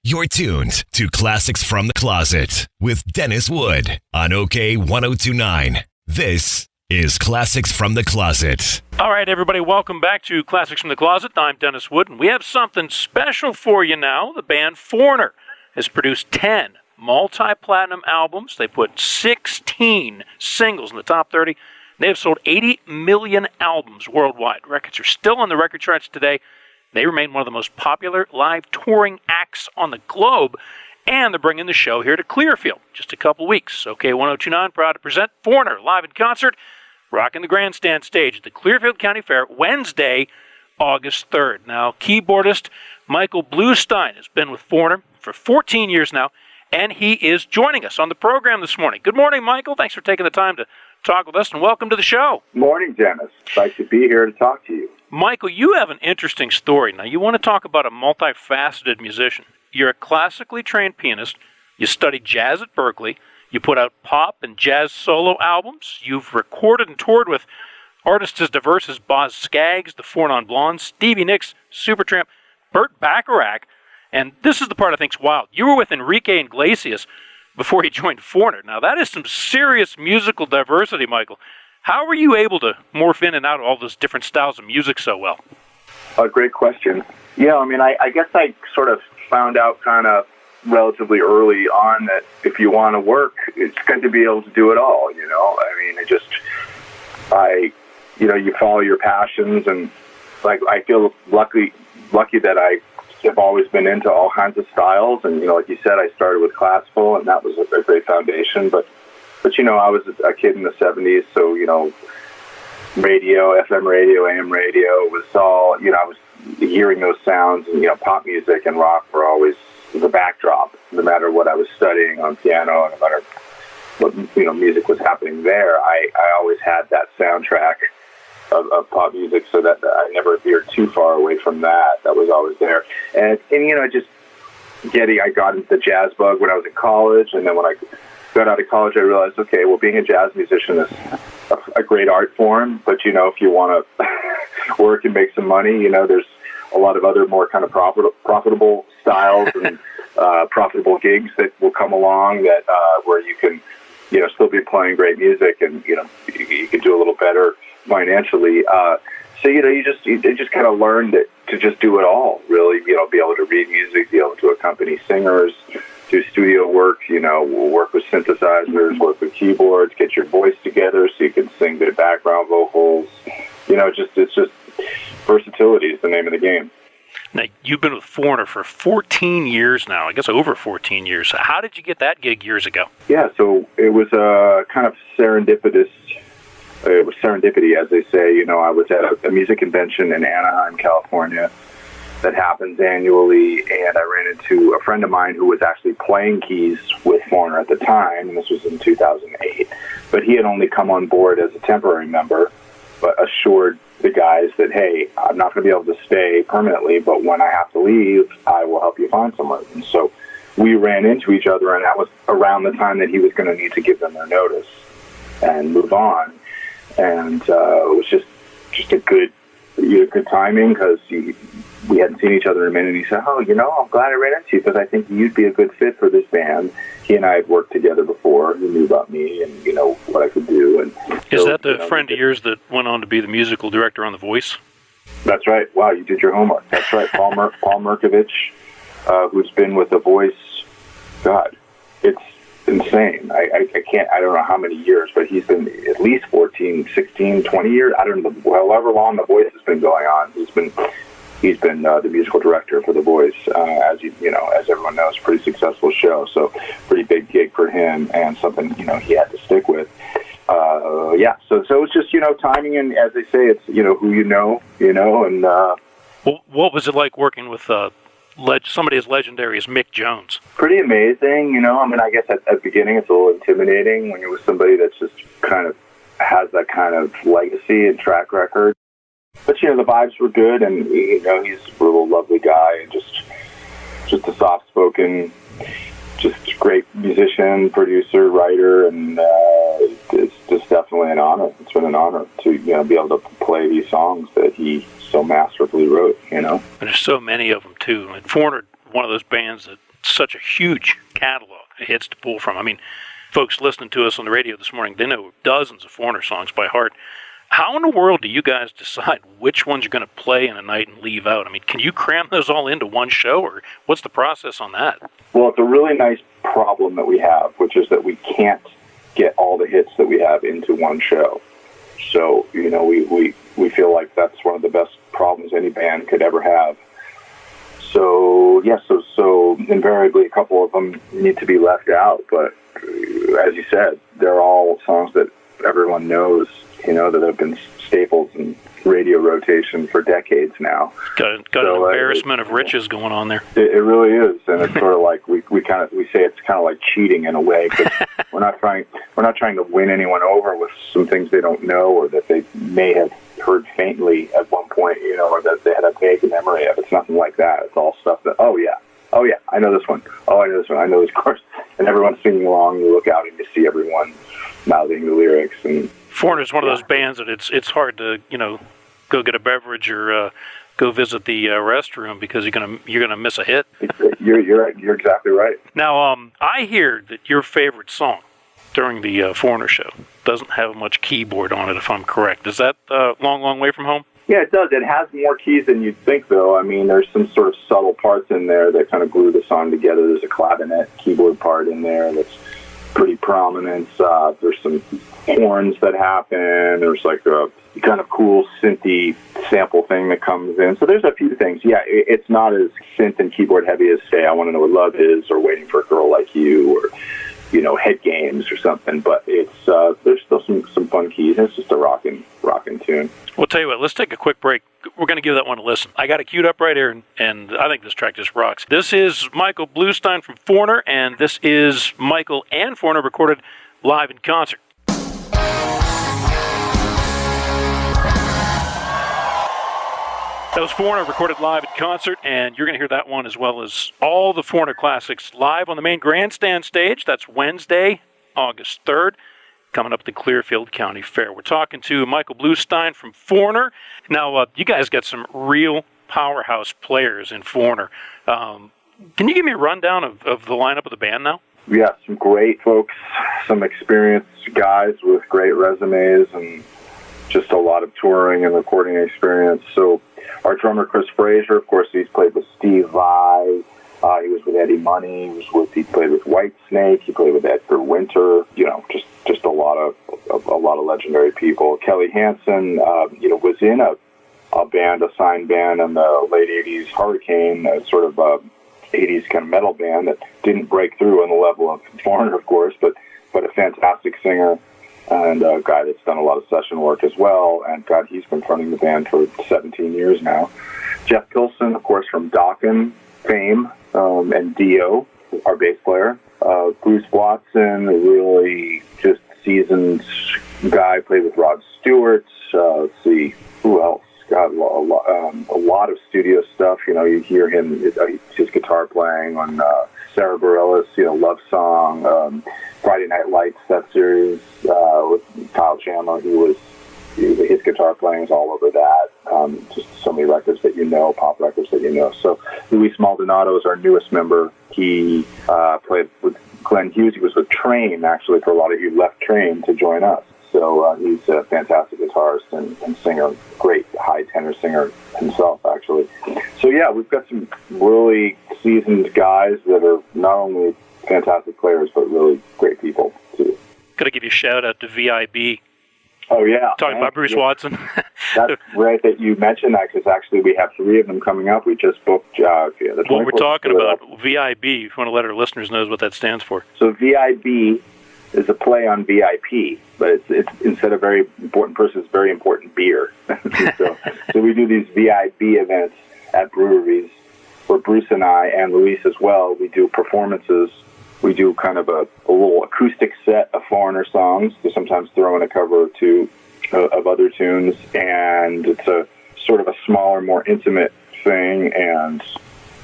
You're tuned to Klassix from the Closet with Dennis Wood on OK 1029. This is Klassix from the Closet. All right, everybody, welcome back to Klassix from the Closet. I'm Dennis Wood, and we have something special for you now. The band Foreigner has produced 10 multi-platinum albums. They put 16 singles in the top 30. They have sold 80 million albums worldwide. Records are still on the record charts today. They remain one of the most popular live touring acts on the globe, and they're bringing the show here to Clearfield just a couple weeks. OK 1029 proud to present Foreigner live in concert, rocking the grandstand stage at the Clearfield County Fair Wednesday, August 3rd. Now, keyboardist Michael Bluestein has been with Foreigner for 14 years now, and he is joining us on the program this morning. Good morning, Michael. Thanks for taking the time to talk with us, and welcome to the show. Morning, Dennis. Nice to be here to talk to you. Michael, you have an interesting story. Now, you want to talk about a multifaceted musician. You're a classically trained pianist. You studied jazz at Berkeley. You put out pop and jazz solo albums. You've recorded and toured with artists as diverse as Boz Scaggs, the Four Non Blondes, Stevie Nicks, Supertramp, Burt Bacharach, and this is the part I think's wild. You were with Enrique Iglesias before he joined Foreigner. Now, that is some serious musical diversity, Michael. How were you able to morph in and out of all those different styles of music so well? Great question. Yeah, I mean, I guess I sort of found out kind of relatively early on that if you want to work, it's good to be able to do it all, you know? I mean, you follow your passions, and like I feel lucky that I have always been into all kinds of styles, and like you said, I started with classical, and that was a great foundation. But I was a kid in the '70s, so radio, FM radio, AM radio was all I was hearing those sounds, and pop music and rock were always the backdrop, no matter what I was studying on piano, and no matter what music was happening there. I always had that soundtrack of pop music, so that I never veered too far away from that. That was always there. And I got into the jazz bug when I was in college, and then when I got out of college, I realized, okay, well, being a jazz musician is a great art form, but if you want to work and make some money, there's a lot of other more kind of profitable styles and profitable gigs that will come along that where you can still be playing great music, and you can do a little better financially. So you just kind of learned to just do it all, really. Be able to read music, be able to accompany singers, do studio work. Work with synthesizers, work with keyboards, get your voice together so you can sing the background vocals. It's just versatility is the name of the game. Now, you've been with Foreigner for 14 years now, I guess over 14 years. How did you get that gig years ago? Yeah, so it was a kind of serendipitous. It was serendipity, as they say. I was at a music convention in Anaheim, California, that happens annually, and I ran into a friend of mine who was actually playing keys with Foreigner at the time, and this was in 2008. But he had only come on board as a temporary member, but assured the guys that, hey, I'm not going to be able to stay permanently, but when I have to leave, I will help you find somewhere. And so we ran into each other, and that was around the time that he was going to need to give them their notice and move on. And it was just a good timing, because we hadn't seen each other in a minute. And he said, I'm glad I ran into you, because I think you'd be a good fit for this band. He and I had worked together before. He knew about me and, what I could do. And is that the friend of yours that went on to be the musical director on The Voice? That's right. Wow, you did your homework. That's right. Paul Merkovich, who's been with The Voice, God, it's insane. I don't know how many years, but he's been at least 14, 16, 20 years. I don't know, however long The Voice has been going on. He's been the musical director for The Voice, as everyone knows, pretty successful show. So pretty big gig for him, and something he had to stick with. So it's just timing, and as they say, it's who and. Well, what was it like working with somebody as legendary as Mick Jones? Pretty amazing, I guess at the beginning it's a little intimidating when you're with somebody that's just kind of has that kind of legacy and track record. But the vibes were good, and he's a real lovely guy, and just a soft-spoken, just great musician, producer, writer, and it's just definitely an honor. It's been an honor to be able to play these songs that he so masterfully wrote. And there's so many of them too. And Foreigner, one of those bands that such a huge catalog of hits to pull from. I mean, folks listening to us on the radio this morning, they know dozens of Foreigner songs by heart. How in the world do you guys decide which ones you're going to play in a night and leave out? I mean, can you cram those all into one show, or what's the process on that? Well, it's a really nice problem that we have, which is that we can't get all the hits that we have into one show. So, you know, we feel like that's one of the best problems any band could ever have. So, yes, so invariably a couple of them need to be left out, but as you said, they're all songs that everyone knows, you know, that have been staples in radio rotation for decades now. Got an embarrassment of riches going on there. It really is, and it's sort of like we say it's kind of like cheating in a way, because we're not trying to win anyone over with some things they don't know or that they may have heard faintly at one point, you know, or that they had a vague memory of. It's nothing like that. It's all stuff that oh yeah, I know this one. Oh, I know this one. I know this chorus, and everyone's singing along. You look out and you see everyone mouthing the lyrics. And Foreigner's one of those bands that it's hard to, you know, go get a beverage or go visit the restroom because you're gonna miss a hit. You're exactly right. Now, I hear that your favorite song during the Foreigner show doesn't have much keyboard on it, if I'm correct. Is that Long, Long Way From Home? Yeah, it does. It has more keys than you'd think, though. I mean, there's some sort of subtle parts in there that kind of glue the song together. There's a clavinet keyboard part in there that's pretty prominent. There's some horns that happen. There's like a kind of cool synthy sample thing that comes in. So there's a few things. Yeah, it's not as synth and keyboard heavy as, say, I Want to Know What Love Is, or Waiting for a Girl Like You, or, you know, Head Games or something. But it's there's still some fun keys. It's just a rockin' tune. Well, tell you what, let's take a quick break. We're going to give that one a listen. I got it queued up right here, and I think this track just rocks. This is Michael Bluestein from Foreigner, and this is Michael and Foreigner recorded live in concert. That was Foreigner recorded live in concert, and you're going to hear that one as well as all the Foreigner classics live on the main grandstand stage. That's Wednesday, August 3rd, coming up at the Clearfield County Fair. We're talking to Michael Bluestein from Foreigner. Now, you guys got some real powerhouse players in Foreigner. Can you give me a rundown of the lineup of the band now? Yeah, some great folks, some experienced guys with great resumes and just a lot of touring and recording experience. So our drummer, Chris Frazier, of course, he's played with Steve Vai. He was with Eddie Money. He played with Whitesnake. He played with Edgar Winter. You know, just a lot of legendary people. Kelly Hansen, was in a signed band in the late '80s, Hurricane, sort of a '80s kind of metal band that didn't break through on the level of Foreigner, of course, but a fantastic singer and a guy that's done a lot of session work as well. And God, he's been fronting the band for 17 years now. Jeff Pilson, of course, from Dokken fame, and Dio, our bass player. Bruce Watson, a really just seasoned guy, played with Rod Stewart. Let's see, who else? God, a lot of studio stuff. You know, you hear him, his guitar playing on Sarah Bareilles, Love Song, Friday Night Lights, that series with Kyle Chandler. His guitar playing is all over that. Just so many records that pop records that you know. So Luis Maldonado is our newest member. He played with Glenn Hughes. He was with Train, actually, for a lot of you left Train to join us. So he's a fantastic guitarist and singer, great high tenor singer himself, actually. So yeah, we've got some really seasoned guys that are not only fantastic players, but really great people, too. Got to give you a shout-out to VIB. Oh, yeah. Talking about Bruce Watson. That's great that you mentioned that, because actually we have 3 of them coming up. We just booked the 24th. What we're talking about, VIB, if you want to let our listeners know what that stands for. So VIB is a play on VIP, but it's instead of very important person, it's very important beer. so we do these VIB events at breweries where Bruce and I, and Luis as well, we do performances. We do kind of a little acoustic set of Foreigner songs, to sometimes throw in a cover or two of other tunes, and it's a sort of a smaller, more intimate thing, and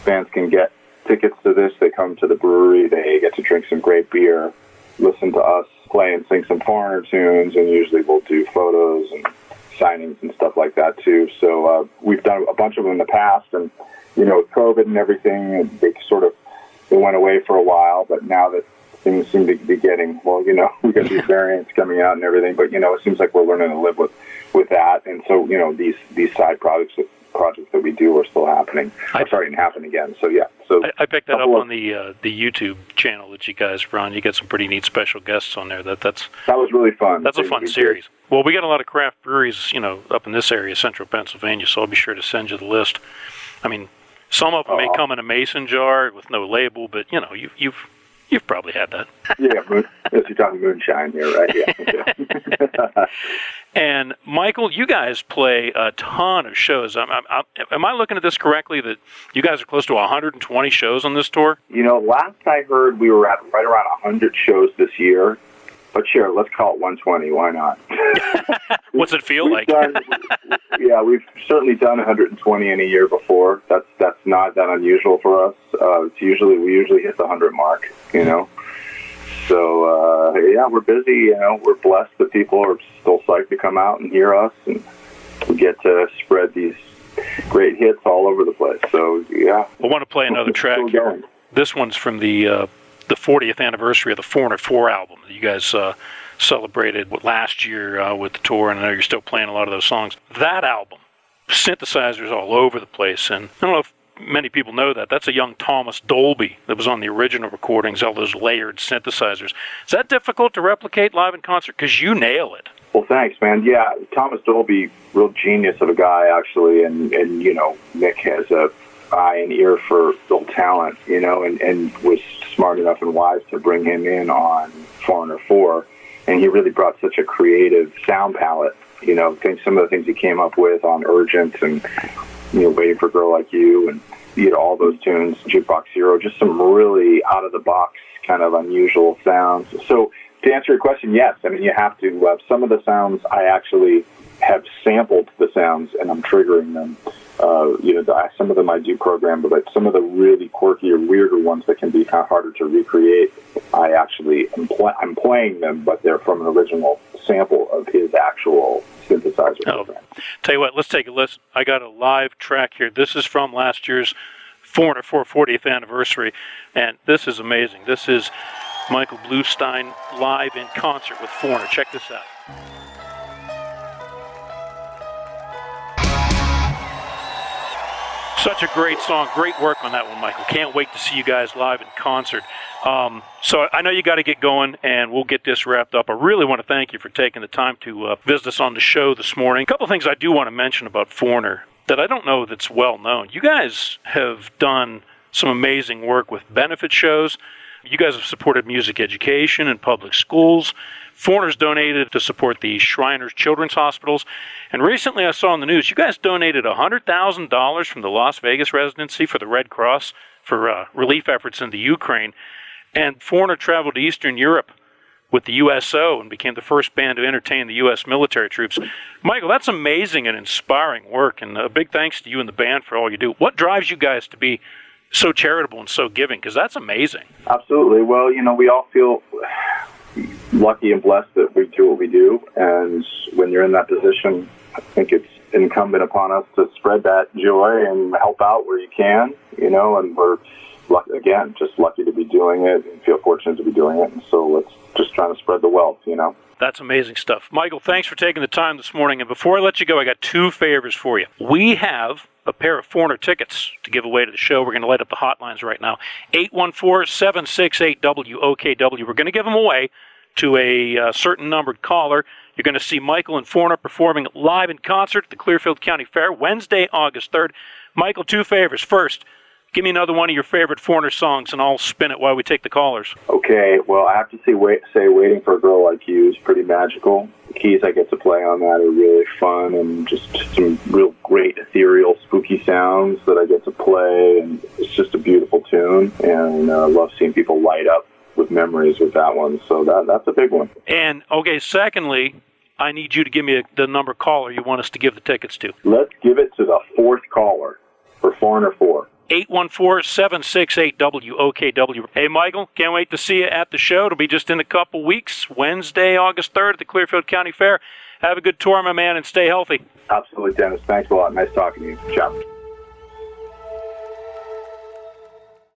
fans can get tickets to this. They come to the brewery, they get to drink some great beer, listen to us play and sing some Foreigner tunes, and usually we'll do photos and signings and stuff like that too. So we've done a bunch of them in the past, and with COVID and everything, they sort of it went away for a while, but now that things seem to be getting, we got these variants coming out and everything, but, it seems like we're learning to live with that. And so, these side projects that we do are still happening. I'm starting to happen again. So, yeah. So I picked that up on the YouTube channel that you guys run. You get some pretty neat special guests on there. That was really fun. That's a fun series. Well, we got a lot of craft breweries, up in this area, central Pennsylvania, so I'll be sure to send you the list. I mean, some of them may come in a mason jar with no label, but, you've probably had that. Yeah, you're talking moonshine here, right? Yeah. And, Michael, you guys play a ton of shows. Am I looking at this correctly, that you guys are close to 120 shows on this tour? Last I heard, we were at right around 100 shows this year. But sure, let's call it 120. Why not? What's it feel like? We've certainly done 120 in a year before. That's not that unusual for us. We usually hit the 100 mark. So we're busy. We're blessed that people are still psyched to come out and hear us, and we get to spread these great hits all over the place. So yeah, I want to play another track here. This one's from the 40th anniversary of the Foreigner 4 album that you guys celebrated last year with the tour, and I know you're still playing a lot of those songs. That album, synthesizers all over the place, and I don't know if many people know that. That's a young Thomas Dolby that was on the original recordings, all those layered synthesizers. Is that difficult to replicate live in concert? Because you nail it. Well, thanks, man. Yeah, Thomas Dolby, real genius of a guy, actually, and Nick has a eye and ear for real talent, and was smart enough and wise to bring him in on Foreigner 4, and he really brought such a creative sound palette. Some of the things he came up with on Urgent and Waiting for a Girl Like You, and all those tunes, Jukebox Hero, just some really out of the box kind of unusual sounds. So to answer your question, yes, I mean you have to. Some of the sounds I actually have sampled the sounds and I'm triggering them. Some of them I do program, but some of the really quirky or weirder ones that can be kind of harder to recreate, I actually I'm playing them, but they're from an original sample of his actual synthesizer program. Tell you what, let's take a listen. I got a live track here. This is from last year's Foreigner 40th anniversary, and this is amazing. This is Michael Bluestein live in concert with Foreigner. Check this out. Such a great song. Great work on that one, Michael. Can't wait to see you guys live in concert. So I know you got to get going, and we'll get this wrapped up. I really want to thank you for taking the time to visit us on the show this morning. A couple of things I do want to mention about Foreigner that I don't know that's well known. You guys have done some amazing work with benefit shows. You guys have supported music education in public schools. Foreigners donated to support the Shriners Children's Hospitals. And recently I saw on the news, you guys donated $100,000 from the Las Vegas residency for the Red Cross for relief efforts in the Ukraine. And Foreigner traveled to Eastern Europe with the USO and became the first band to entertain the U.S. military troops. Michael, that's amazing and inspiring work, and a big thanks to you and the band for all you do. What drives you guys to be so charitable and so giving? Because that's amazing. Absolutely. Well, we all feel lucky and blessed that we do what we do, and when you're in that position, I think it's incumbent upon us to spread that joy and help out where you can, and we're just lucky to be doing it and feel fortunate to be doing it, and so let's just try to spread the wealth, That's amazing stuff. Michael, thanks for taking the time this morning, and before I let you go, I got two favors for you. We have a pair of Foreigner tickets to give away to the show. We're going to light up the hotlines right now. 814-768-WOKW. We're going to give them away to a certain numbered caller. You're going to see Michael and Foreigner performing live in concert at the Clearfield County Fair, Wednesday, August 3rd. Michael, two favors. First, give me another one of your favorite Foreigner songs, and I'll spin it while we take the callers. Okay, well, I have to say Waiting for a Girl Like You is pretty magical. The keys I get to play on that are really fun, and just some real great ethereal, spooky sounds that I get to play, and it's just a beautiful tune, and I love seeing people light up with memories with that one, so that's a big one. And, okay, secondly, I need you to give me the number caller you want us to give the tickets to. Let's give it to the fourth caller for Foreigner 4. 814-768-WOKW. Hey, Michael, can't wait to see you at the show. It'll be just in a couple weeks, Wednesday, August 3rd at the Clearfield County Fair. Have a good tour, my man, and stay healthy. Absolutely, Dennis. Thanks a lot. Nice talking to you. Ciao.